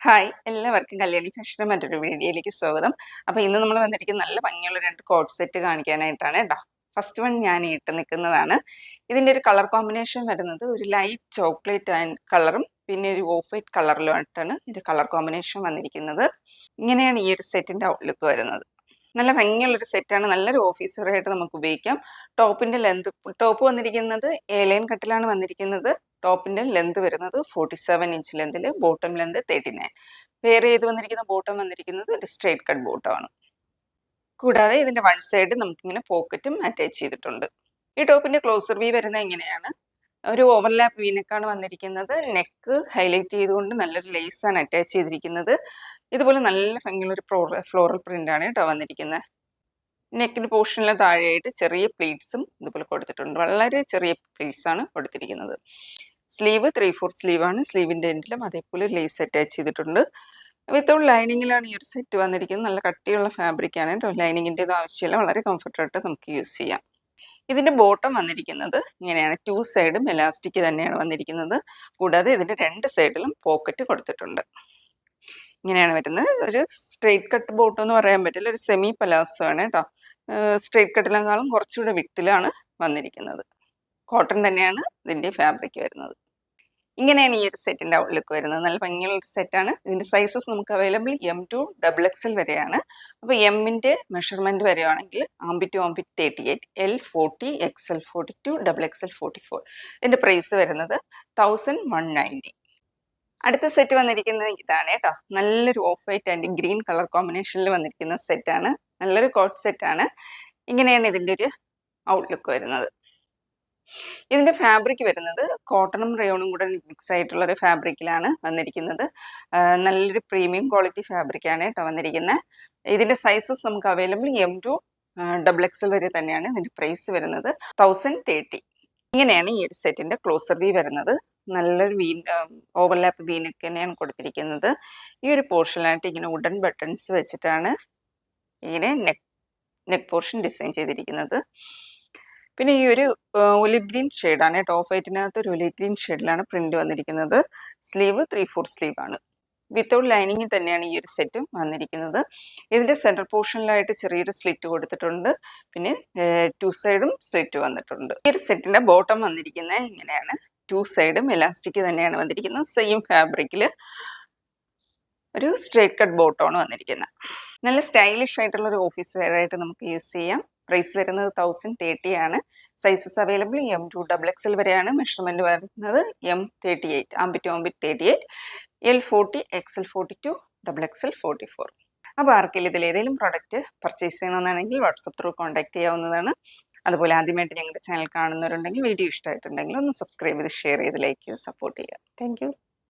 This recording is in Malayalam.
ഹായ് എല്ലാവർക്കും കല്യാണി ഫാഷൻ്റെ മറ്റൊരു വീഡിയോയിലേക്ക് സ്വാഗതം. അപ്പോൾ ഇന്ന് നമ്മൾ വന്നിരിക്കുന്നത് നല്ല ഭംഗിയുള്ള രണ്ട് കോട്ട് സെറ്റ് കാണിക്കാനായിട്ടാണ് കേട്ടോ. ഫസ്റ്റ് വൺ ഞാൻ ഇട്ട് നിൽക്കുന്നതാണ്. ഇതിൻ്റെ ഒരു കളർ കോമ്പിനേഷൻ വരുന്നത് ഒരു ലൈറ്റ് ചോക്ലേറ്റ് ആൻഡ് കളറും പിന്നെ ഒരു ഓഫ് വൈറ്റ് കളറിലുമായിട്ടാണ് ഇതിൻ്റെ കളർ കോമ്പിനേഷൻ വന്നിരിക്കുന്നത്. ഇങ്ങനെയാണ് ഈ ഒരു സെറ്റിൻ്റെ ഔട്ട്ലുക്ക് വരുന്നത്. നല്ല ഭംഗിയുള്ളൊരു സെറ്റാണ്. നല്ലൊരു ഓഫീസ് വെയർ ആയിട്ട് നമുക്ക് ഉപയോഗിക്കാം. ടോപ്പിൻ്റെ ലെന്ത് ടോപ്പ് വന്നിരിക്കുന്നത് എ-ലൈൻ കട്ടിലാണ് വന്നിരിക്കുന്നത്. ടോപ്പിൻ്റെ ലെന്ത് വരുന്നത് 47 ഇഞ്ച് ലെന്തിൽ, ബോട്ടം ലെന്ത് 39. വെയർ ചെയ്ത് വന്നിരിക്കുന്ന ബോട്ടം വന്നിരിക്കുന്നത് ഒരു സ്ട്രേറ്റ് കട്ട് ബോട്ടമാണ്. കൂടാതെ ഇതിൻ്റെ വൺ സൈഡ് നമുക്കിങ്ങനെ പോക്കറ്റും അറ്റാച്ച് ചെയ്തിട്ടുണ്ട്. ഈ ടോപ്പിൻ്റെ ക്ലോസർ വ്യൂ വരുന്നത് ഇങ്ങനെയാണ്. ഒരു ഓവർലാപ്പ് വീനെക്കാണ് വന്നിരിക്കുന്നത്. നെക്ക് ഹൈലൈറ്റ് ചെയ്തുകൊണ്ട് നല്ലൊരു ലേസാണ് അറ്റാച്ച് ചെയ്തിരിക്കുന്നത്. ഇതുപോലെ നല്ല ഭംഗിയുള്ളൊരു ഫ്ലോറൽ പ്രിൻ്റാണ് കേട്ടോ വന്നിരിക്കുന്നത്. നെക്കിൻ്റെ പോർഷനിലെ താഴെയായിട്ട് ചെറിയ പ്ലീറ്റ്സും ഇതുപോലെ കൊടുത്തിട്ടുണ്ട്. വളരെ ചെറിയ പ്ലീറ്റ്സാണ് കൊടുത്തിരിക്കുന്നത്. സ്ലീവ് 3/4 സ്ലീവാണ്. സ്ലീവിൻ്റെ എൻഡിലും അതേപോലെ ലേസ് അറ്റാച്ച് ചെയ്തിട്ടുണ്ട്. വിത്തൗട്ട് ലൈനിങ്ങിലാണ് ഈ ഒരു സെറ്റ് വന്നിരിക്കുന്നത്. നല്ല കട്ടിയുള്ള ഫാബ്രിക്കാണ് കേട്ടോ. ലൈനിങ്ങിൻ്റെ ഒന്നും ആവശ്യമില്ല. വളരെ കംഫർട്ടായിട്ട് നമുക്ക് യൂസ് ചെയ്യാം. ഇതിൻ്റെ ബോട്ടം വന്നിരിക്കുന്നത് ഇങ്ങനെയാണ്. 2 സൈഡും എലാസ്റ്റിക് തന്നെയാണ് വന്നിരിക്കുന്നത്. കൂടാതെ ഇതിൻ്റെ 2 സൈഡിലും പോക്കറ്റ് കൊടുത്തിട്ടുണ്ട്. ഇങ്ങനെയാണ് വരുന്നത്. ഒരു സ്ട്രെയിറ്റ് കട്ട് ബോട്ടം എന്ന് പറയാൻ പറ്റില്ല, ഒരു സെമി പലാസോ ആണ് കേട്ടോ. സ്ട്രെയിറ്റ് കട്ടിനേക്കാളും കുറച്ചുകൂടെ വിട്ടിലാണ് വന്നിരിക്കുന്നത്. കോട്ടൺ തന്നെയാണ് ഇതിൻ്റെ ഫാബ്രിക് വരുന്നത്. ഇങ്ങനെയാണ് ഈ ഒരു സെറ്റിൻ്റെ ഔട്ട്ലുക്ക് വരുന്നത്. നല്ല ഭംഗിയുള്ള ഒരു സെറ്റാണ്. ഇതിൻ്റെ സൈസസ് നമുക്ക് അവൈലബിൾ M to XXL വരെയാണ്. അപ്പോൾ എമ്മിൻ്റെ മെഷർമെൻറ്റ് വരികയാണെങ്കിൽ ambit to armpit 38, L 40, XL 42, XXL 44. ഇതിൻ്റെ പ്രൈസ് വരുന്നത് 1190. അടുത്ത സെറ്റ് വന്നിരിക്കുന്നത് ഇതാണ് കേട്ടോ. നല്ലൊരു off white and green colour കോമ്പിനേഷനിൽ വന്നിരിക്കുന്ന സെറ്റാണ്. നല്ലൊരു കോട്ട് സെറ്റാണ്. ഇങ്ങനെയാണ് ഇതിൻ്റെ ഒരു ഔട്ട്ലുക്ക് വരുന്നത്. ഇതിൻ്റെ ഫാബ്രിക് വരുന്നത് കോട്ടണും റയോണും കൂടെ മിക്സ് ആയിട്ടുള്ള ഒരു ഫാബ്രിക്കിലാണ് വന്നിരിക്കുന്നത്. നല്ലൊരു പ്രീമിയം ക്വാളിറ്റി ഫാബ്രിക്കാണ് കേട്ടോ വന്നിരിക്കുന്നത്. ഇതിൻ്റെ സൈസസ് നമുക്ക് അവൈലബിൾ M to XXL വരെ തന്നെയാണ്. ഇതിൻ്റെ പ്രൈസ് വരുന്നത് 1030. ഇങ്ങനെയാണ് ഈ ഒരു സെറ്റിൻ്റെ ക്ലോസർ വ്യൂ വരുന്നത്. നല്ലൊരു ഓവർലാപ്പ് വീനൊക്കെ തന്നെയാണ് കൊടുത്തിരിക്കുന്നത്. ഈ ഒരു പോർഷനിലായിട്ട് ഇങ്ങനെ വുഡൻ ബട്ടൺസ് വെച്ചിട്ടാണ് ഇങ്ങനെ നെക്ക് പോർഷൻ ഡിസൈൻ ചെയ്തിരിക്കുന്നത്. പിന്നെ ഈ ഒരു ഒലിവ് ഗ്രീൻ ഷെയ്ഡാണ് കേട്ടോ. ഓഫ് വൈറ്റിനകത്ത് ഒരു ഒലിവ് ഗ്രീൻ ഷെയ്ഡിലാണ് പ്രിന്റ് വന്നിരിക്കുന്നത്. സ്ലീവ് 3/4 സ്ലീവാണ്. വിത്തൗട്ട് ലൈനിങ്ങിൽ തന്നെയാണ് ഈ ഒരു സെറ്റും വന്നിരിക്കുന്നത്. ഇതിൻ്റെ സെൻറ്റർ പോർഷനിലായിട്ട് ചെറിയൊരു സ്ലിറ്റ് കൊടുത്തിട്ടുണ്ട്. പിന്നെ 2 സൈഡും സ്ലിറ്റ് വന്നിട്ടുണ്ട്. ഈ ഒരു സെറ്റിൻ്റെ ബോട്ടം വന്നിരിക്കുന്നത് ഇങ്ങനെയാണ്. 2 സൈഡും എലാസ്റ്റിക് തന്നെയാണ് വന്നിരിക്കുന്നത്. സെയിം ഫാബ്രിക്കിൽ ഒരു സ്ട്രേറ്റ് കട്ട് ബോട്ടമാണ് വന്നിരിക്കുന്നത്. നല്ല സ്റ്റൈലിഷ് ആയിട്ടുള്ള ഒരു ഓഫീസ് വെയർ ആയിട്ട് നമുക്ക് യൂസ് ചെയ്യാം. പ്രൈസ് വരുന്നത് 1030 ആണ്. Sizes available M to XXL വരെയാണ്. മെഷർമെൻറ്റ് വരുന്നത് M 38, armpit to armpit 38, L 40, XL 42, XXL 44. അപ്പോൾ ആർക്കെങ്കിലും ഇതിൽ ഏതെങ്കിലും പ്രോഡക്റ്റ് പർച്ചേസ് ചെയ്യണമെന്നാണെങ്കിൽ വാട്സപ്പ് ത്രൂ കോൺടാക്ട് ചെയ്യാവുന്നതാണ്. അതുപോലെ ആദ്യമായിട്ട് ഞങ്ങളുടെ ചാനൽ കാണുന്നവരുണ്ടെങ്കിൽ വീഡിയോ ഇഷ്ടമായിട്ടുണ്ടെങ്കിൽ ഒന്ന് സബ്സ്ക്രൈബ് ചെയ്ത് ഷെയർ ചെയ്ത് ലൈക്ക് ചെയ്ത് സപ്പോർട്ട് ചെയ്യുക. താങ്ക്